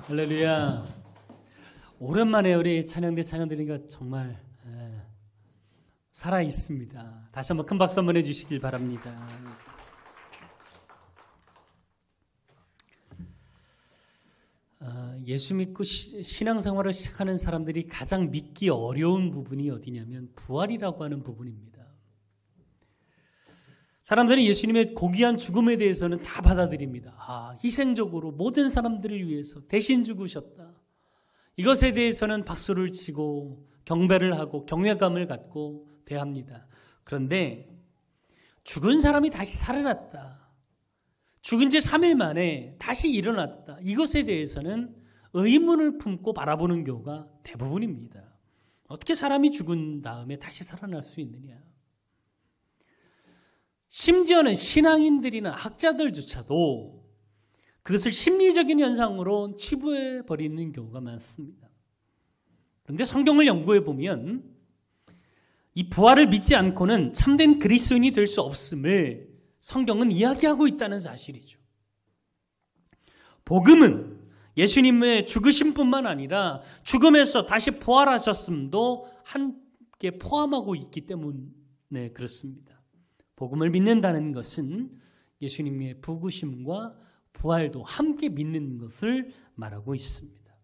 할렐루야. 오랜만에 우리 찬양대 찬양 드리니까 정말 살아 있습니다. 다시 한번 큰 박수 한번 해주시길 바랍니다. 예수 믿고 신앙생활을 시작하는 사람들이 가장 믿기 어려운 부분이 어디냐면 부활이라고 하는 부분입니다. 사람들은 예수님의 고귀한 죽음에 대해서는 다 받아들입니다. 희생적으로 모든 사람들을 위해서 대신 죽으셨다. 이것에 대해서는 박수를 치고 경배를 하고 경외감을 갖고 대합니다. 그런데 죽은 사람이 다시 살아났다. 죽은 지 3일 만에 다시 일어났다. 이것에 대해서는 의문을 품고 바라보는 경우가 대부분입니다. 어떻게 사람이 죽은 다음에 다시 살아날 수 있느냐? 심지어는 신앙인들이나 학자들조차도 그것을 심리적인 현상으로 치부해 버리는 경우가 많습니다. 그런데 성경을 연구해 보면 이 부활을 믿지 않고는 참된 그리스도인이 될 수 없음을 성경은 이야기하고 있다는 사실이죠. 복음은 예수님의 죽으심뿐만 아니라 죽음에서 다시 부활하셨음도 함께 포함하고 있기 때문에 그렇습니다. 복음을 믿는다는 것은 예수님의 부구심과 부활도 함께 믿는 것을 말하고 있습니다.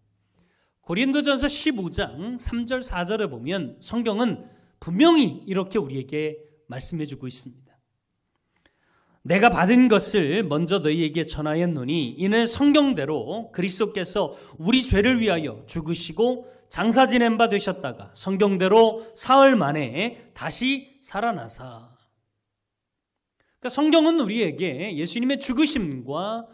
고린도전서 15장 3절 4절에 보면 성경은 분명히 이렇게 우리에게 말씀해 주고 있습니다. 내가 받은 것을 먼저 너희에게 전하였노니 이는 성경대로 그리스도께서 우리 죄를 위하여 죽으시고 장사 지낸 바 되셨다가 성경대로 사흘 만에 다시 살아나사. 그러니까 성경은 우리에게 예수님의 죽으심과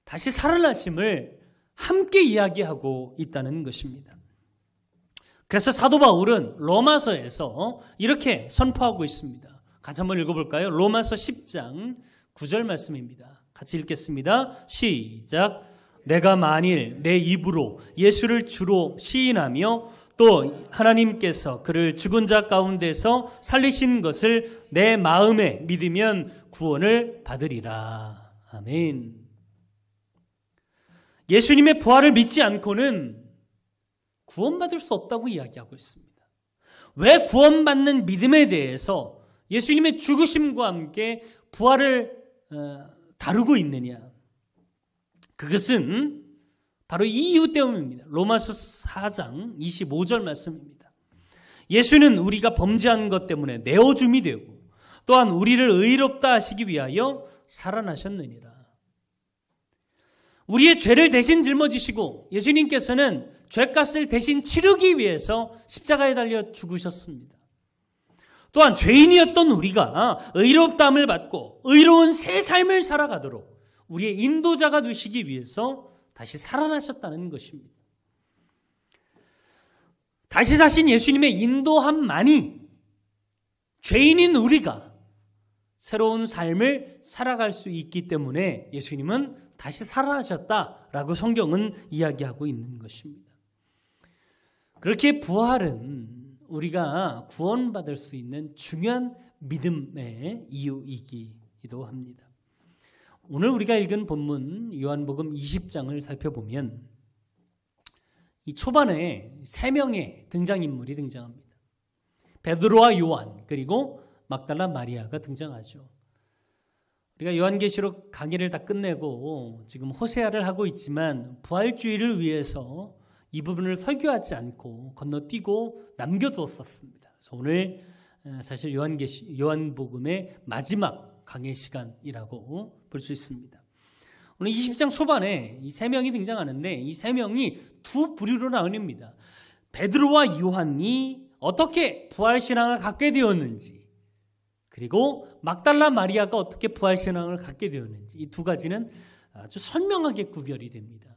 다시 살아나심을 함께 이야기하고 있다는 것입니다. 그래서 사도 바울은 로마서에서 이렇게 선포하고 있습니다. 같이 한번 읽어볼까요? 로마서 10장 9절 말씀입니다. 같이 읽겠습니다. 시작. 내가 만일 내 입으로 예수를 주로 시인하며 또 하나님께서 그를 죽은 자 가운데서 살리신 것을 내 마음에 믿으면 구원을 받으리라. 아멘. 예수님의 부활을 믿지 않고는 구원받을 수 없다고 이야기하고 있습니다. 왜 구원받는 믿음에 대해서 예수님의 죽으심과 함께 부활을 다루고 있느냐? 그것은 바로 이 이유 때문입니다. 로마서 4장 25절 말씀입니다. 예수는 우리가 범죄한 것 때문에 내어줌이 되고 또한 우리를 의롭다 하시기 위하여 살아나셨느니라. 우리의 죄를 대신 짊어지시고 예수님께서는 죄값을 대신 치르기 위해서 십자가에 달려 죽으셨습니다. 또한 죄인이었던 우리가 의롭다함을 받고 의로운 새 삶을 살아가도록 우리의 인도자가 되시기 위해서 다시 살아나셨다는 것입니다. 다시 사신 예수님의 인도함만이 죄인인 우리가 새로운 삶을 살아갈 수 있기 때문에 예수님은 다시 살아나셨다라고 성경은 이야기하고 있는 것입니다. 그렇게 부활은 우리가 구원받을 수 있는 중요한 믿음의 이유이기도 합니다. 오늘 우리가 읽은 본문 요한복음 20장을 살펴보면 이 초반에 3명의 등장인물이 등장합니다. 베드로와 요한 그리고 막달라 마리아가 등장하죠. 우리가 요한계시록 강의를 다 끝내고 지금 호세아를 하고 있지만 부활주의를 위해서 이 부분을 설교하지 않고 건너뛰고 남겨두었었습니다. 그래서 오늘 사실 요한복음의 마지막 강의 시간이라고 볼 수 있습니다. 오늘 20장 초반에 이 3명이 등장하는데 이 3명이 두 부류로 나뉩니다. 베드로와 요한이 어떻게 부활신앙을 갖게 되었는지 그리고 막달라 마리아가 어떻게 부활신앙을 갖게 되었는지 이 두 가지는 아주 선명하게 구별이 됩니다.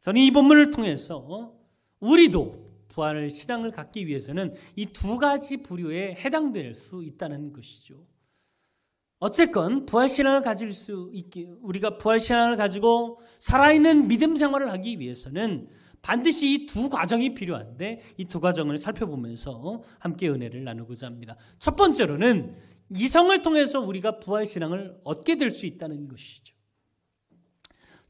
저는 이 본문을 통해서 우리도 부활신앙을 갖기 위해서는 이 두 가지 부류에 해당될 수 있다는 것이죠. 어쨌건 부활신앙을 가질 수 있게 우리가 부활신앙을 가지고 살아있는 믿음 생활을 하기 위해서는 반드시 이 두 과정이 필요한데 이 두 과정을 살펴보면서 함께 은혜를 나누고자 합니다. 첫 번째로는 이성을 통해서 우리가 부활신앙을 얻게 될 수 있다는 것이죠.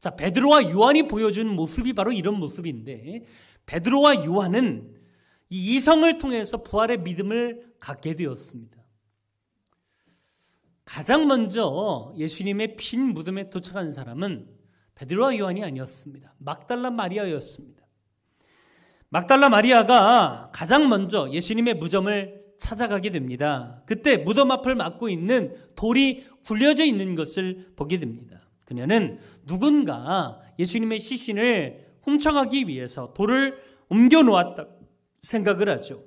자, 베드로와 요한이 보여준 모습이 바로 이런 모습인데, 베드로와 요한은 이 이성을 통해서 부활의 믿음을 갖게 되었습니다. 가장 먼저 예수님의 빈 무덤에 도착한 사람은 베드로와 요한이 아니었습니다. 막달라 마리아였습니다. 막달라 마리아가 가장 먼저 예수님의 무덤을 찾아가게 됩니다. 그때 무덤 앞을 막고 있는 돌이 굴려져 있는 것을 보게 됩니다. 그녀는 누군가 예수님의 시신을 훔쳐가기 위해서 돌을 옮겨 놓았다 생각을 하죠.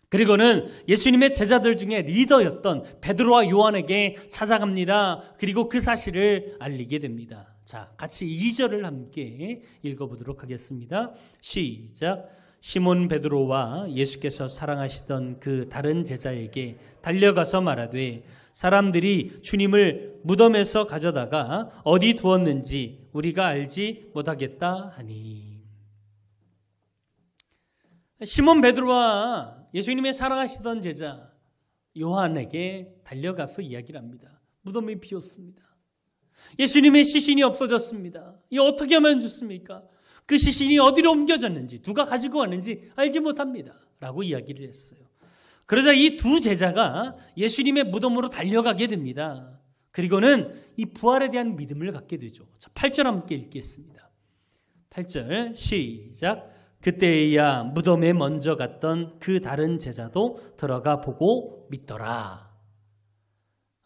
그리고는 예수님의 제자들 중에 리더였던 베드로와 요한에게 찾아갑니다. 그리고 그 사실을 알리게 됩니다. 자, 같이 2절을 함께 읽어보도록 하겠습니다. 시작. 시몬 베드로와 예수께서 사랑하시던 그 다른 제자에게 달려가서 말하되 사람들이 주님을 무덤에서 가져다가 어디 두었는지 우리가 알지 못하겠다 하니. 시몬 베드로와 예수님의 사랑하시던 제자 요한에게 달려가서 이야기를 합니다. 무덤이 비었습니다. 예수님의 시신이 없어졌습니다. 이 어떻게 하면 좋습니까? 그 시신이 어디로 옮겨졌는지 누가 가지고 왔는지 알지 못합니다. 라고 이야기를 했어요. 그러자 이 두 제자가 예수님의 무덤으로 달려가게 됩니다. 그리고는 이 부활에 대한 믿음을 갖게 되죠. 자, 8절 함께 읽겠습니다. 8절 시작. 그때야 무덤에 먼저 갔던 그 다른 제자도 들어가 보고 믿더라.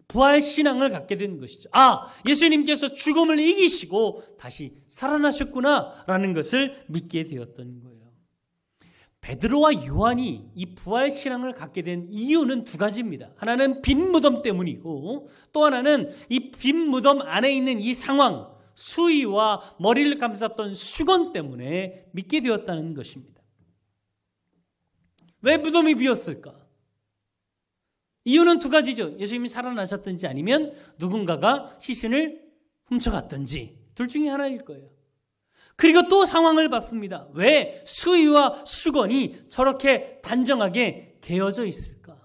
부활 신앙을 갖게 된 것이죠. 아, 예수님께서 죽음을 이기시고 다시 살아나셨구나라는 것을 믿게 되었던 거예요. 베드로와 요한이 이 부활 신앙을 갖게 된 이유는 두 가지입니다. 하나는 빈 무덤 때문이고 또 하나는 이 빈 무덤 안에 있는 이 상황, 수위와 머리를 감쌌던 수건 때문에 믿게 되었다는 것입니다. 왜 무덤이 비었을까? 이유는 두 가지죠. 예수님이 살아나셨든지 아니면 누군가가 시신을 훔쳐갔든지 둘 중에 하나일 거예요. 그리고 또 상황을 봤습니다. 왜 수위와 수건이 저렇게 단정하게 개어져 있을까?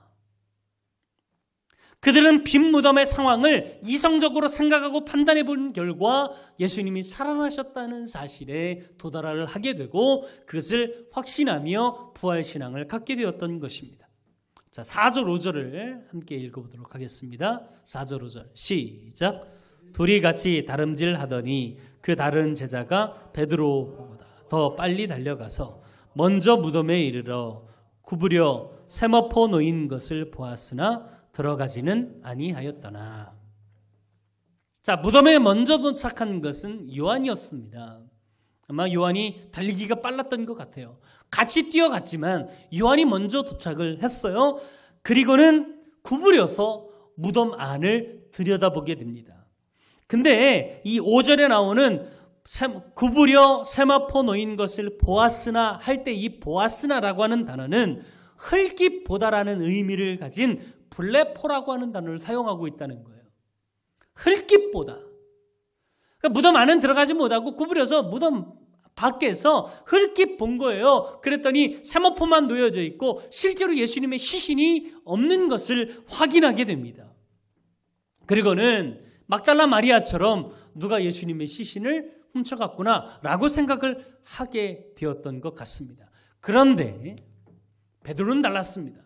그들은 빈 무덤의 상황을 이성적으로 생각하고 판단해 본 결과 예수님이 살아나셨다는 사실에 도달을 하게 되고 그것을 확신하며 부활신앙을 갖게 되었던 것입니다. 자, 4절 5절을 함께 읽어보도록 하겠습니다. 4절 5절 시작. 둘이 같이 다름질 하더니 그 다른 제자가 베드로보다 더 빨리 달려가서 먼저 무덤에 이르러 구부려 세마포 놓인 것을 보았으나 들어가지는 아니하였더나. 자, 무덤에 먼저 도착한 것은 요한이었습니다. 아마 요한이 달리기가 빨랐던 것 같아요. 같이 뛰어갔지만 요한이 먼저 도착을 했어요. 그리고는 구부려서 무덤 안을 들여다보게 됩니다. 근데 이 5절에 나오는 구부려 세마포 놓인 것을 보았으나 할 때 이 보았으나라고 하는 단어는 흙깃보다라는 의미를 가진 블레포라고 하는 단어를 사용하고 있다는 거예요. 흙깃보다. 그러니까 무덤 안은 들어가지 못하고 구부려서 무덤 밖에서 흙깃 본 거예요. 그랬더니 세마포만 놓여져 있고 실제로 예수님의 시신이 없는 것을 확인하게 됩니다. 그리고는 막달라 마리아처럼 누가 예수님의 시신을 훔쳐갔구나 라고 생각을 하게 되었던 것 같습니다. 그런데 베드로는 달랐습니다.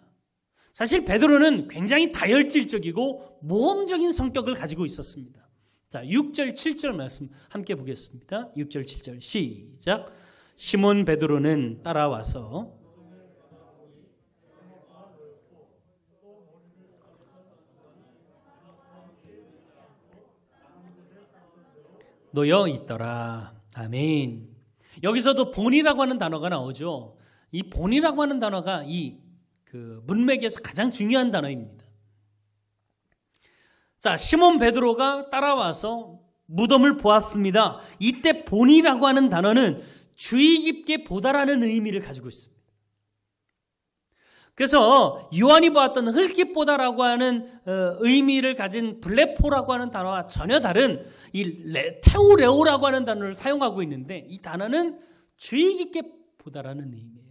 사실 베드로는 굉장히 다혈질적이고 모험적인 성격을 가지고 있었습니다. 자, 6절 7절 말씀 함께 보겠습니다. 6절 7절 시작. 시몬 베드로는 따라와서 놓여 있더라. 아멘. 여기서도 본이라고 하는 단어가 나오죠. 이 본이라고 하는 단어가 이 문맥에서 가장 중요한 단어입니다. 자, 시몬 베드로가 따라와서 무덤을 보았습니다. 이때 본이라고 하는 단어는 주의 깊게 보다라는 의미를 가지고 있습니다. 그래서 요한이 보았던 흙깃보다라고 하는 의미를 가진 블레포라고 하는 단어와 전혀 다른 이 테오레오라고 하는 단어를 사용하고 있는데 이 단어는 주의 깊게 보다라는 의미예요.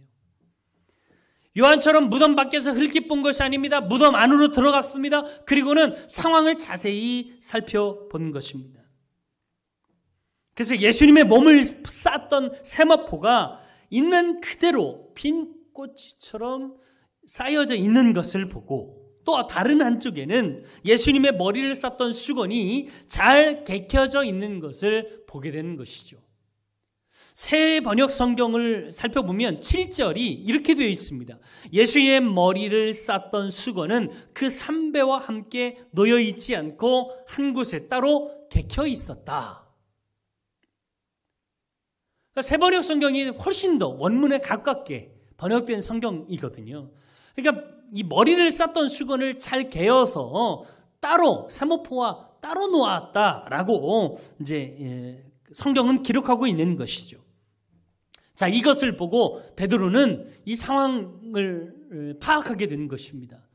요한처럼 무덤 밖에서 흙깃 본 것이 아닙니다. 무덤 안으로 들어갔습니다. 그리고는 상황을 자세히 살펴본 것입니다. 그래서 예수님의 몸을 쌌던 세마포가 있는 그대로 빈 꽃처럼 쌓여져 있는 것을 보고, 또 다른 한쪽에는 예수님의 머리를 쌌던 수건이 잘 개켜져 있는 것을 보게 되는 것이죠. 새 번역 성경을 살펴보면 7절이 이렇게 되어 있습니다. 예수의 머리를 쌌던 수건은 그 삼배와 함께 놓여 있지 않고 한 곳에 따로 개켜 있었다. 그러니까 새 번역 성경이 훨씬 더 원문에 가깝게 번역된 성경이거든요. 그러니까 이 머리를 쌌던 수건을 잘 개어서 따로 세마포와 따로 놓았다라고 이제 성경은 기록하고 있는 것이죠. 자, 이것을 보고 베드로는 이 상황을 파악하게 되는 것입니다.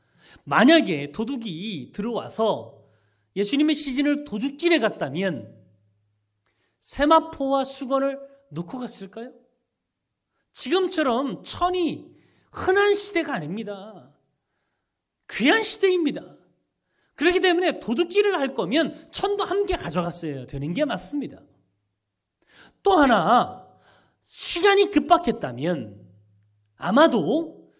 만약에 도둑이 들어와서 예수님의 시신을 도둑질해 갔다면 세마포와 수건을 놓고 갔을까요? 지금처럼 천이 흔한 시대가 아닙니다. 귀한 시대입니다. 그렇기 때문에 도둑질을 할 거면 천도 함께 가져갔어야 되는 게 맞습니다. 또 하나, 시간이 급박했다면 아마도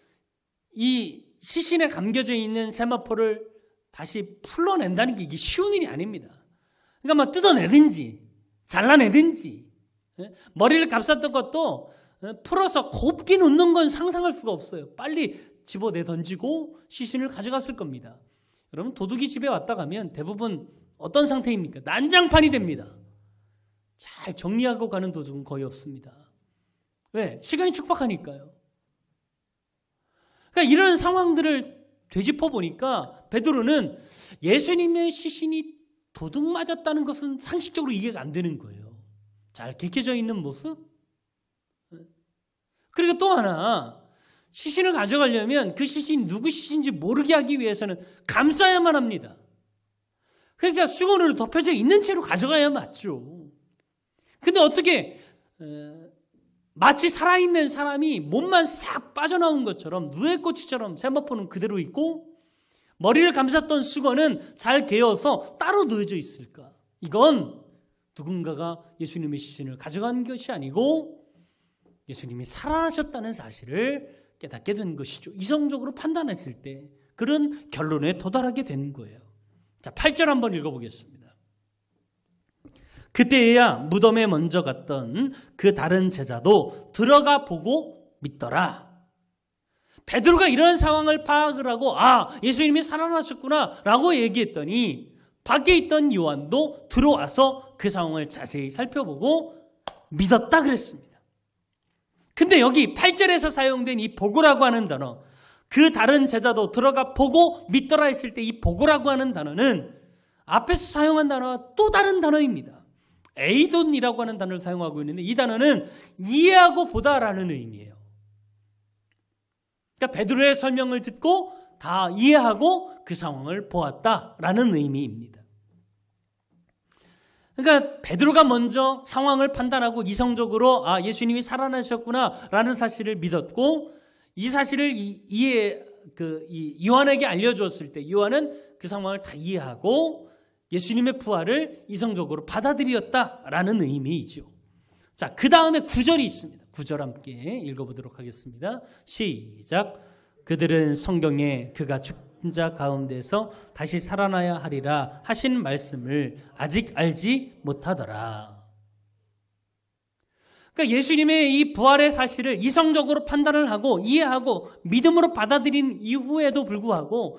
이 시신에 감겨져 있는 세마포를 다시 풀러낸다는 게 이게 쉬운 일이 아닙니다. 그러니까 뭐 뜯어내든지 잘라내든지, 머리를 감쌌던 것도 풀어서 곱게 놓는 건 상상할 수가 없어요. 빨리 집어내 던지고 시신을 가져갔을 겁니다. 여러분, 도둑이 집에 왔다 가면 대부분 어떤 상태입니까? 난장판이 됩니다. 잘 정리하고 가는 도둑은 거의 없습니다. 왜? 시간이 촉박하니까요. 그러니까 이런 상황들을 되짚어 보니까 베드로는 예수님의 시신이 도둑 맞았다는 것은 상식적으로 이해가 안 되는 거예요. 잘 개켜져 있는 모습? 그리고 또 하나, 시신을 가져가려면 그 시신이 누구 시신인지 모르게 하기 위해서는 감싸야만 합니다. 그러니까 수건으로 덮여져 있는 채로 가져가야 맞죠. 근데 어떻게 마치 살아있는 사람이 몸만 싹 빠져나온 것처럼 누에꼬치처럼 세마포는 그대로 있고 머리를 감쌌던 수건은 잘 개어서 따로 놓여져 있을까? 이건 누군가가 예수님의 시신을 가져간 것이 아니고 예수님이 살아나셨다는 사실을 깨닫게 된 것이죠. 이성적으로 판단했을 때 그런 결론에 도달하게 된 거예요. 자, 8절 한번 읽어보겠습니다. 그때에야 무덤에 먼저 갔던 그 다른 제자도 들어가 보고 믿더라. 베드로가 이런 상황을 파악을 하고 예수님이 살아나셨구나 라고 얘기했더니 밖에 있던 요한도 들어와서 그 상황을 자세히 살펴보고 믿었다 그랬습니다. 근데 여기 8절에서 사용된 이 보고라고 하는 단어, 그 다른 제자도 들어가 보고 믿더라 했을 때 이 보고라고 하는 단어는 앞에서 사용한 단어와 또 다른 단어입니다. 에이돈이라고 하는 단어를 사용하고 있는데 이 단어는 이해하고 보다라는 의미예요. 그러니까 베드로의 설명을 듣고 다 이해하고 그 상황을 보았다라는 의미입니다. 그러니까 베드로가 먼저 상황을 판단하고 이성적으로 예수님이 살아나셨구나라는 사실을 믿었고, 이 사실을 요한에게 알려주었을 때 요한은 그 상황을 다 이해하고 예수님의 부활을 이성적으로 받아들였다라는 의미이죠. 자, 그 다음에 9절이 있습니다. 9절 함께 읽어보도록 하겠습니다. 시작. 그들은 성경에 그가 죽은 자 가운데서 다시 살아나야 하리라 하신 말씀을 아직 알지 못하더라. 그러니까 예수님의 이 부활의 사실을 이성적으로 판단을 하고 이해하고 믿음으로 받아들인 이후에도 불구하고,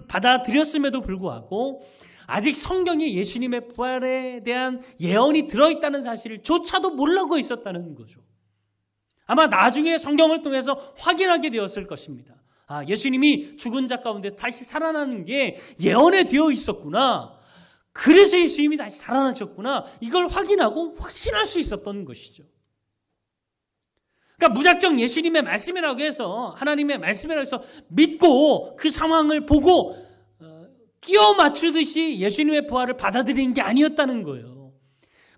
받아들였음에도 불구하고 아직 성경에 예수님의 부활에 대한 예언이 들어있다는 사실을 조차도 모르고 있었다는 거죠. 아마 나중에 성경을 통해서 확인하게 되었을 것입니다. 예수님이 죽은 자 가운데 다시 살아나는 게 예언에 되어 있었구나. 그래서 예수님이 다시 살아나셨구나. 이걸 확인하고 확신할 수 있었던 것이죠. 그러니까 무작정 예수님의 말씀이라고 해서, 하나님의 말씀이라고 해서 믿고 그 상황을 보고 끼워 맞추듯이 예수님의 부활을 받아들이는 게 아니었다는 거예요.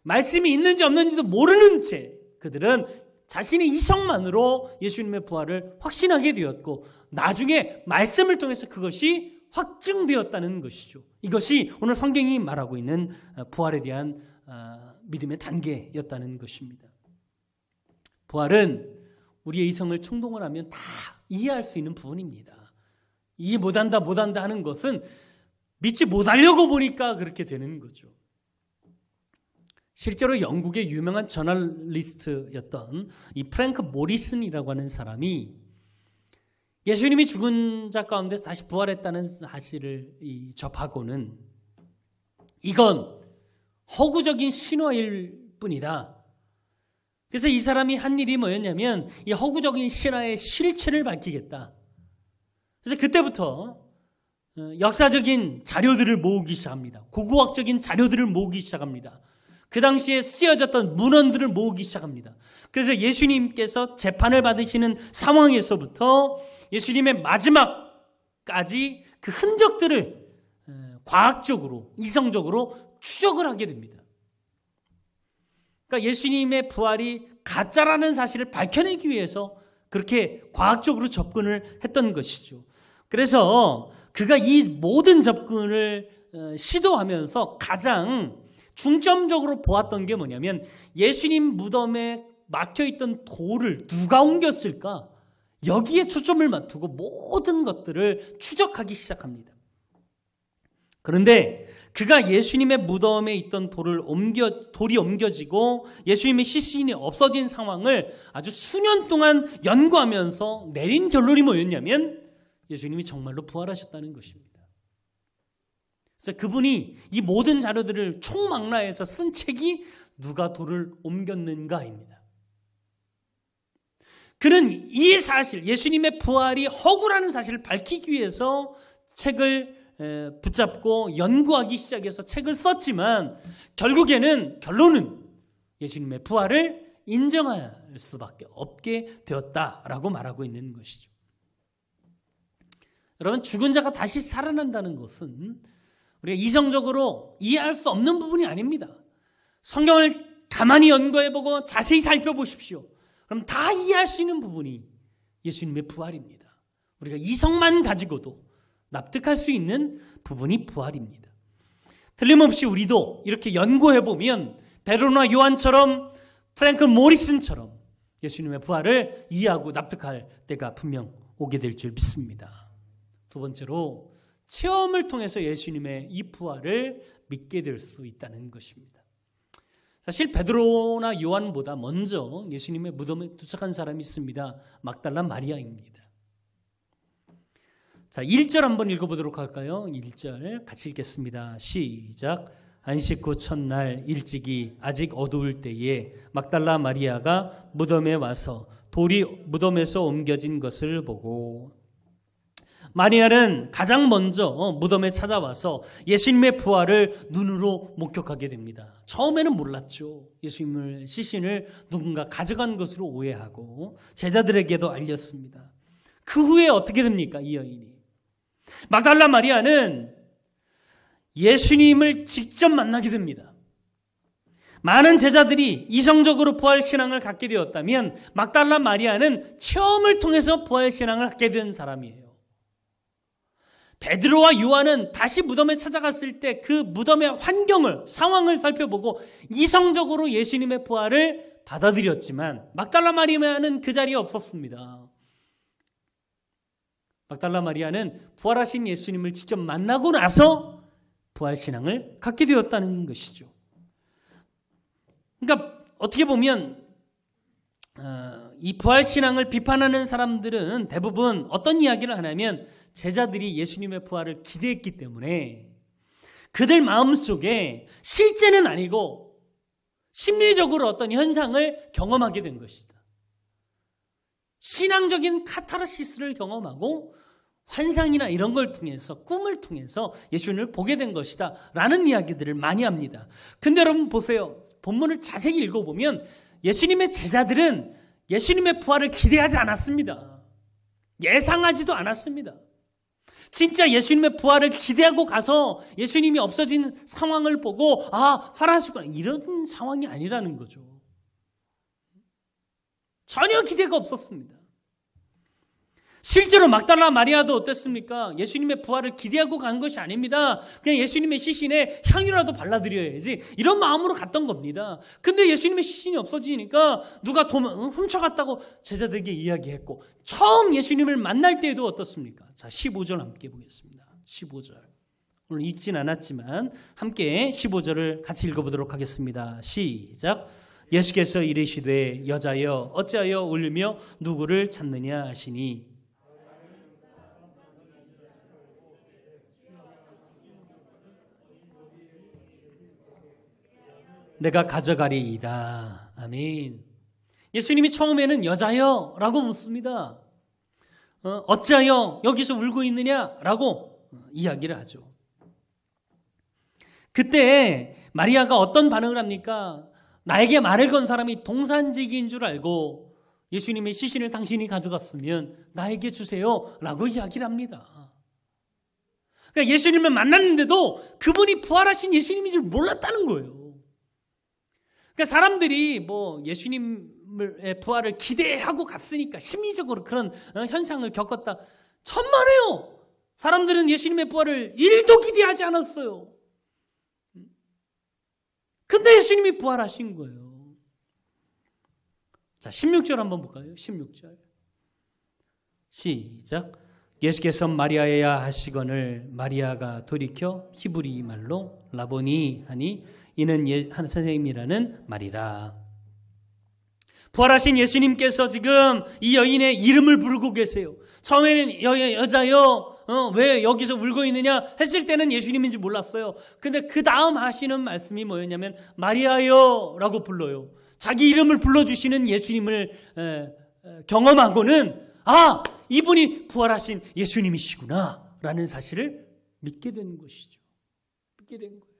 말씀이 있는지 없는지도 모르는 채 그들은 자신의 이성만으로 예수님의 부활을 확신하게 되었고, 나중에 말씀을 통해서 그것이 확증되었다는 것이죠. 이것이 오늘 성경이 말하고 있는 부활에 대한 믿음의 단계였다는 것입니다. 부활은 우리의 이성을 충동을 하면 다 이해할 수 있는 부분입니다. 이해 못한다 하는 것은 믿지 못하려고 보니까 그렇게 되는 거죠. 실제로 영국의 유명한 저널리스트였던 이 프랭크 모리슨이라고 하는 사람이 예수님이 죽은 자 가운데 다시 부활했다는 사실을 접하고는 이건 허구적인 신화일 뿐이다. 그래서 이 사람이 한 일이 뭐였냐면 이 허구적인 신화의 실체를 밝히겠다. 그래서 그때부터 역사적인 자료들을 모으기 시작합니다. 고고학적인 자료들을 모으기 시작합니다. 그 당시에 쓰여졌던 문헌들을 모으기 시작합니다. 그래서 예수님께서 재판을 받으시는 상황에서부터 예수님의 마지막까지 그 흔적들을 과학적으로, 이성적으로 추적을 하게 됩니다. 그러니까 예수님의 부활이 가짜라는 사실을 밝혀내기 위해서 그렇게 과학적으로 접근을 했던 것이죠. 그래서 그가 이 모든 접근을 시도하면서 가장 중점적으로 보았던 게 뭐냐면 예수님 무덤에 막혀있던 돌을 누가 옮겼을까? 여기에 초점을 맞추고 모든 것들을 추적하기 시작합니다. 그런데 그가 예수님의 무덤에 있던 돌이 옮겨지고 예수님의 시신이 없어진 상황을 아주 수년 동안 연구하면서 내린 결론이 뭐였냐면 예수님이 정말로 부활하셨다는 것입니다. 그래서 그분이 이 모든 자료들을 총망라해서 쓴 책이 누가 돌을 옮겼는가입니다. 그는 이 사실, 예수님의 부활이 허구라는 사실을 밝히기 위해서 책을 붙잡고 연구하기 시작해서 책을 썼지만 결론은 예수님의 부활을 인정할 수밖에 없게 되었다라고 말하고 있는 것이죠. 여러분, 죽은 자가 다시 살아난다는 것은 우리가 이성적으로 이해할 수 없는 부분이 아닙니다. 성경을 가만히 연구해보고 자세히 살펴보십시오. 그럼 다 이해할 수 있는 부분이 예수님의 부활입니다. 우리가 이성만 가지고도 납득할 수 있는 부분이 부활입니다. 틀림없이 우리도 이렇게 연구해보면 베드로나 요한처럼 프랭클 모리슨처럼 예수님의 부활을 이해하고 납득할 때가 분명 오게 될 줄 믿습니다. 두 번째로 체험을 통해서 예수님의 이 부활을 믿게 될 수 있다는 것입니다. 사실 베드로나 요한보다 먼저 예수님의 무덤에 도착한 사람이 있습니다. 막달라 마리아입니다. 자, 1절 한번 읽어보도록 할까요? 1절 같이 읽겠습니다. 시작. 안식 후 첫날 일찍이 아직 어두울 때에 막달라 마리아가 무덤에 와서 돌이 무덤에서 옮겨진 것을 보고, 마리아는 가장 먼저 무덤에 찾아와서 예수님의 부활을 눈으로 목격하게 됩니다. 처음에는 몰랐죠. 예수님의 시신을 누군가 가져간 것으로 오해하고 제자들에게도 알렸습니다. 그 후에 어떻게 됩니까? 이 여인이 막달라 마리아는 예수님을 직접 만나게 됩니다. 많은 제자들이 이성적으로 부활신앙을 갖게 되었다면 막달라 마리아는 체험을 통해서 부활신앙을 갖게 된 사람이에요. 베드로와 요한은 다시 무덤에 찾아갔을 때 그 무덤의 상황을 살펴보고 이성적으로 예수님의 부활을 받아들였지만 막달라 마리아는 그 자리에 없었습니다. 막달라 마리아는 부활하신 예수님을 직접 만나고 나서 부활신앙을 갖게 되었다는 것이죠. 그러니까 어떻게 보면 이 부활신앙을 비판하는 사람들은 대부분 어떤 이야기를 하냐면 제자들이 예수님의 부활을 기대했기 때문에 그들 마음속에 실제는 아니고 심리적으로 어떤 현상을 경험하게 된 것이다. 신앙적인 카타르시스를 경험하고 환상이나 이런 걸 통해서, 꿈을 통해서 예수님을 보게 된 것이다 라는 이야기들을 많이 합니다. 근데 여러분 보세요. 본문을 자세히 읽어보면 예수님의 제자들은 예수님의 부활을 기대하지 않았습니다. 예상하지도 않았습니다. 진짜 예수님의 부활을 기대하고 가서 예수님이 없어진 상황을 보고 살아나셨구나 이런 상황이 아니라는 거죠. 전혀 기대가 없었습니다. 실제로 막달라 마리아도 어땠습니까? 예수님의 부활을 기대하고 간 것이 아닙니다. 그냥 예수님의 시신에 향이라도 발라드려야지 이런 마음으로 갔던 겁니다. 근데 예수님의 시신이 없어지니까 누가 훔쳐갔다고 제자들에게 이야기했고, 처음 예수님을 만날 때에도 어떻습니까? 자, 15절 함께 보겠습니다. 15절. 오늘 읽진 않았지만 함께 15절을 같이 읽어보도록 하겠습니다. 시작. 예수께서 이르시되 여자여 어찌하여 울며 누구를 찾느냐 하시니, 내가 가져가리이다. 아멘. 예수님이 처음에는 여자여 라고 묻습니다. 어찌하여 여기서 울고 있느냐 라고 이야기를 하죠. 그때 마리아가 어떤 반응을 합니까? 나에게 말을 건 사람이 동산지기인 줄 알고 예수님의 시신을 당신이 가져갔으면 나에게 주세요 라고 이야기를 합니다. 그러니까 예수님을 만났는데도 그분이 부활하신 예수님인 줄 몰랐다는 거예요. 그러니까 사람들이 뭐 예수님의 부활을 기대하고 갔으니까 심리적으로 그런 현상을 겪었다. 천만에요. 사람들은 예수님의 부활을 1도 기대하지 않았어요. 근데 예수님이 부활하신 거예요. 자, 16절 한번 볼까요? 16절. 시작. 예수께서 마리아야 하시거늘 마리아가 돌이켜 히브리 말로 라보니 하니 이는 한 선생님이라는 말이라. 부활하신 예수님께서 지금 이 여인의 이름을 부르고 계세요. 처음에는 여자여 왜 여기서 울고 있느냐 했을 때는 예수님인지 몰랐어요. 근데 그 다음 하시는 말씀이 뭐였냐면 마리아여 라고 불러요. 자기 이름을 불러주시는 예수님을 경험하고는 아, 이분이 부활하신 예수님이시구나 라는 사실을 믿게 되는 것이죠. 믿게 된 거예요.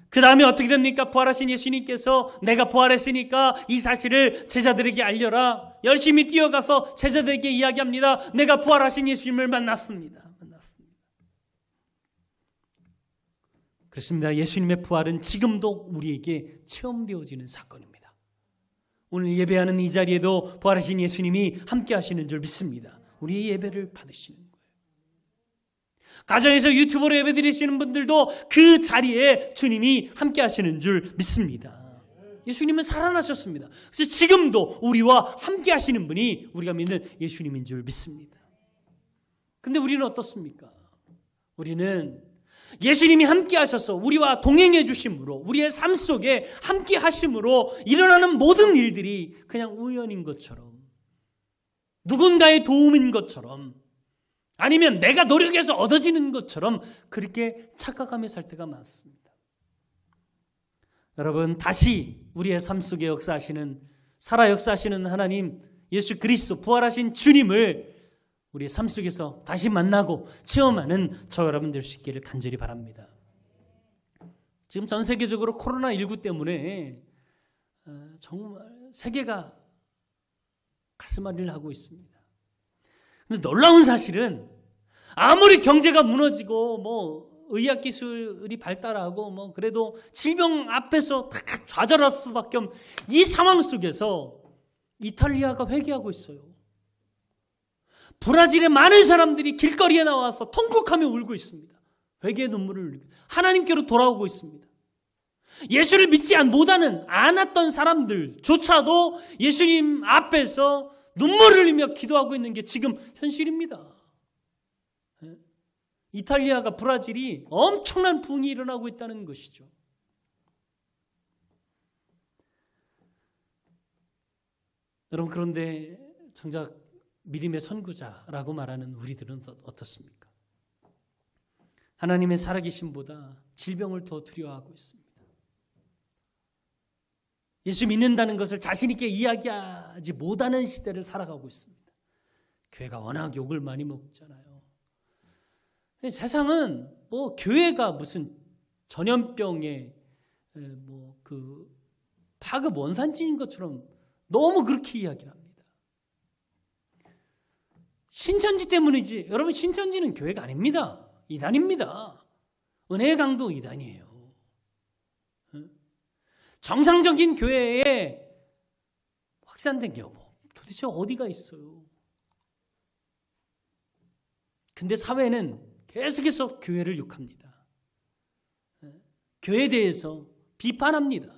그 다음에 어떻게 됩니까? 부활하신 예수님께서 내가 부활했으니까 이 사실을 제자들에게 알려라. 열심히 뛰어가서 제자들에게 이야기합니다. 내가 부활하신 예수님을 만났습니다. 그렇습니다. 예수님의 부활은 지금도 우리에게 체험되어지는 사건입니다. 오늘 예배하는 이 자리에도 부활하신 예수님이 함께 하시는 줄 믿습니다. 우리의 예배를 받으시는 거예요. 가정에서 유튜브로 예배 드리시는 분들도 그 자리에 주님이 함께 하시는 줄 믿습니다. 예수님은 살아나셨습니다. 그래서 지금도 우리와 함께 하시는 분이 우리가 믿는 예수님인 줄 믿습니다. 근데 우리는 어떻습니까? 우리는 예수님이 함께 하셔서 우리와 동행해 주심으로 우리의 삶 속에 함께 하심으로 일어나는 모든 일들이 그냥 우연인 것처럼, 누군가의 도움인 것처럼, 아니면 내가 노력해서 얻어지는 것처럼 그렇게 착각하며 살 때가 많습니다. 여러분, 다시 우리의 삶 속에 살아 역사하시는 하나님 예수 그리스도 부활하신 주님을 우리의 삶 속에서 다시 만나고 체험하는 저 여러분 될 수 있기를 간절히 바랍니다. 지금 전 세계적으로 코로나19 때문에 정말 세계가 가슴앓이를 하고 있습니다. 근데 놀라운 사실은 아무리 경제가 무너지고 뭐 의학 기술이 발달하고 뭐 그래도 질병 앞에서 다 좌절할 수밖에 없는 이 상황 속에서 이탈리아가 회개하고 있어요. 브라질의 많은 사람들이 길거리에 나와서 통곡하며 울고 있습니다. 회개의 눈물을 흘리고 하나님께로 돌아오고 있습니다. 예수를 믿지 못하는 않았던 사람들조차도 예수님 앞에서 눈물을 흘리며 기도하고 있는 게 지금 현실입니다. 이탈리아가 브라질이 엄청난 부흥이 일어나고 있다는 것이죠. 여러분, 그런데 정작 믿음의 선구자라고 말하는 우리들은 어떻습니까? 하나님의 살아계심보다 질병을 더 두려워하고 있습니다. 예수 믿는다는 것을 자신 있게 이야기하지 못하는 시대를 살아가고 있습니다. 교회가 워낙 욕을 많이 먹잖아요. 세상은 뭐 교회가 무슨 전염병의 뭐 그 파급 원산지인 것처럼 너무 그렇게 이야기를 합니다. 신천지 때문이지. 여러분, 신천지는 교회가 아닙니다. 이단입니다. 은혜의 강도 이단이에요. 정상적인 교회에 확산된 게 도대체 어디가 있어요? 근데 사회는 계속해서 교회를 욕합니다. 교회에 대해서 비판합니다.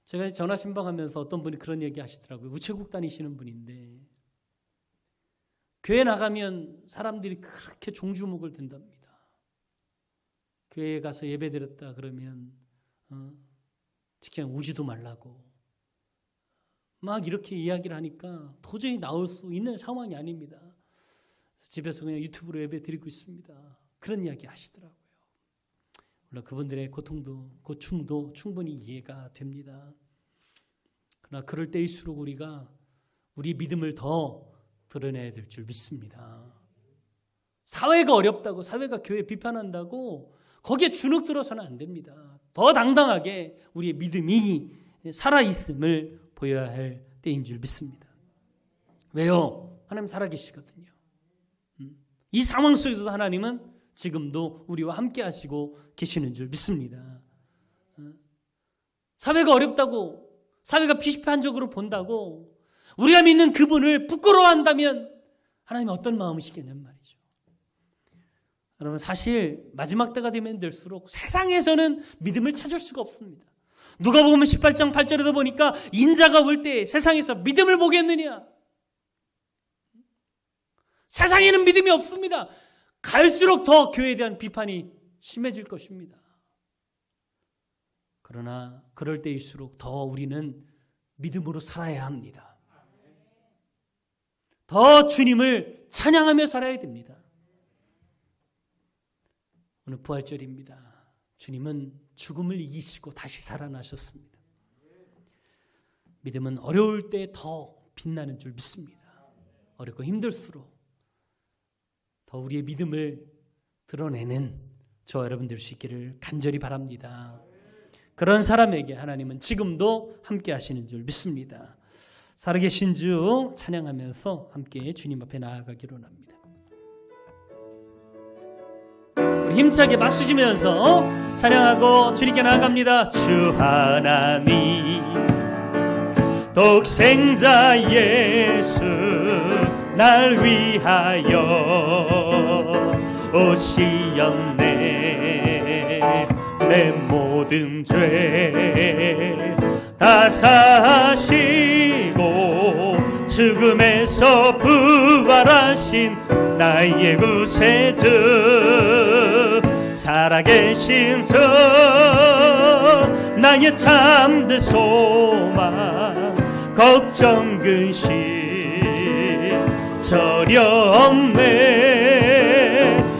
제가 전화 신방하면서 어떤 분이 그런 얘기 하시더라고요. 우체국 다니시는 분인데 교회 나가면 사람들이 그렇게 종주목을 든답니다. 교회에 가서 예배 드렸다 그러면 그냥 오지도 말라고 막 이렇게 이야기를 하니까 도저히 나올 수 있는 상황이 아닙니다. 그래서 집에서 그냥 유튜브로 예배 드리고 있습니다. 그런 이야기 하시더라고요. 물론 그분들의 고통도 고충도 충분히 이해가 됩니다. 그러나 그럴 때일수록 우리가 우리 믿음을 더 드러내야 될 줄 믿습니다. 사회가 어렵다고 사회가 교회 비판한다고 거기에 주눅 들어서는 안 됩니다. 더 당당하게 우리의 믿음이 살아있음을 보여야 할 때인 줄 믿습니다. 왜요? 하나님 살아계시거든요. 이 상황 속에서도 하나님은 지금도 우리와 함께 하시고 계시는 줄 믿습니다. 사회가 어렵다고 사회가 비판적으로 본다고 우리가 믿는 그분을 부끄러워한다면 하나님은 어떤 마음이시겠냔 말이죠. 여러분 사실 마지막 때가 되면 될수록 세상에서는 믿음을 찾을 수가 없습니다. 누가복음 18장 8절에도 보니까 인자가 올 때 세상에서 믿음을 보겠느냐? 세상에는 믿음이 없습니다. 갈수록 더 교회에 대한 비판이 심해질 것입니다. 그러나 그럴 때일수록 더 우리는 믿음으로 살아야 합니다. 더 주님을 찬양하며 살아야 됩니다. 오늘 부활절입니다. 주님은 죽음을 이기시고 다시 살아나셨습니다. 믿음은 어려울 때 더 빛나는 줄 믿습니다. 어렵고 힘들수록 더 우리의 믿음을 드러내는 저와 여러분 될 수 있기를 간절히 바랍니다. 그런 사람에게 하나님은 지금도 함께 하시는 줄 믿습니다. 살아계신 주 찬양하면서 함께 주님 앞에 나아가기로 합니다. 우리 힘차게 박수 치면서 찬양하고 주님께 나아갑니다. 주 하나님 독생자 예수 날 위하여 오시었네. 내 모든 죄 다 사시고 죽음에서 부활하신 나의 구세주 살아계신 주 나의 참된 소망 걱정 근심 전혀 없네.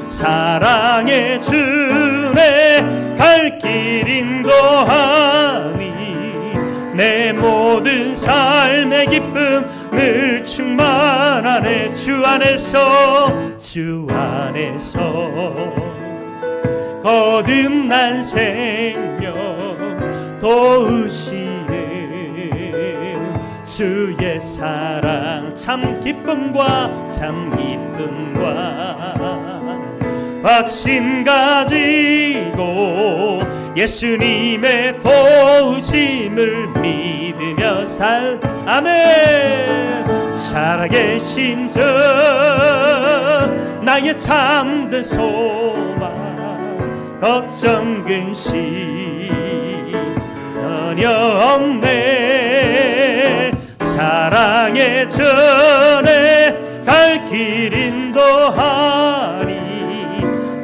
사랑의 주네 갈 길 인도하니 내 모든 삶의 기쁨을 충만하네. 주 안에서 거듭난 생명 도우시네. 주의 사랑 참 기쁨과 확신 가지고 예수님의 도우심을 믿으며 아멘. 살아계신 주 나의 참된 소망 걱정 근심 전혀 없네. 사랑의 전에 갈 길 인도하니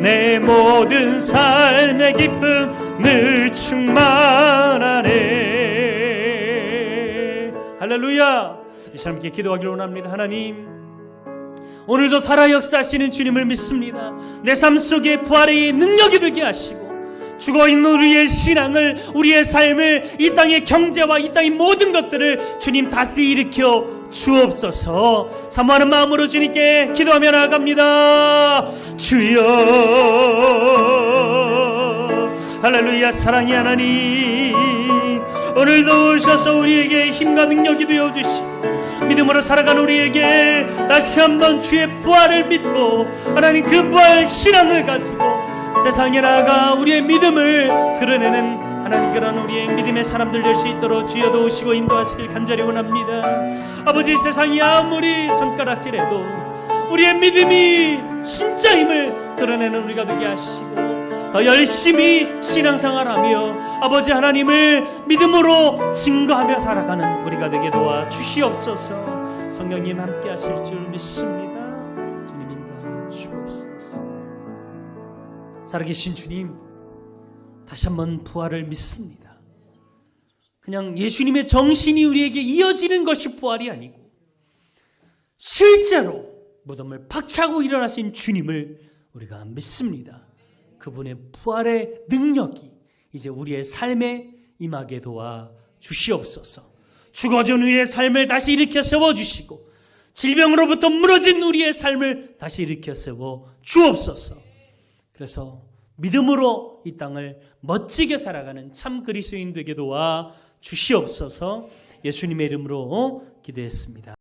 내 모든 삶의 기쁨 늘 충만하네. 할렐루야. 이 사람 함께 기도하기를 원합니다. 하나님 오늘도 살아 역사하시는 주님을 믿습니다. 내 삶 속에 부활의 능력이 되게 하시고 죽어있는 우리의 신앙을 우리의 삶을 이 땅의 경제와 이 땅의 모든 것들을 주님 다시 일으켜 주옵소서. 사모하는 마음으로 주님께 기도하며 나아갑니다. 주여 할렐루야. 사랑의 하나님 오늘도 오셔서 우리에게 힘과 능력이 되어주시고 믿음으로 살아가는 우리에게 다시 한번 주의 부활을 믿고 하나님 그 부활 신앙을 가지고 세상에 나아가 우리의 믿음을 드러내는 하나님께로는 우리의 믿음의 사람들 될 수 있도록 주여 도우시고 인도하시길 간절히 원합니다. 아버지, 세상이 아무리 손가락질해도 우리의 믿음이 진짜 힘을 드러내는 우리가 되게 하시고 더 열심히 신앙생활하며 아버지 하나님을 믿음으로 증거하며 살아가는 우리가 되게 도와 주시옵소서. 성령님 함께 하실 줄 믿습니다. 주님 인도하여 주옵소서. 살아계신 주님, 다시 한번 부활을 믿습니다. 그냥 예수님의 정신이 우리에게 이어지는 것이 부활이 아니고 실제로 무덤을 박차고 일어나신 주님을 우리가 믿습니다. 그분의 부활의 능력이 이제 우리의 삶에 임하게 도와 주시옵소서. 죽어진 우리의 삶을 다시 일으켜 세워주시고 질병으로부터 무너진 우리의 삶을 다시 일으켜 세워 주옵소서. 그래서 믿음으로 이 땅을 멋지게 살아가는 참 그리스도인 되게 도와 주시옵소서. 예수님의 이름으로 기도했습니다.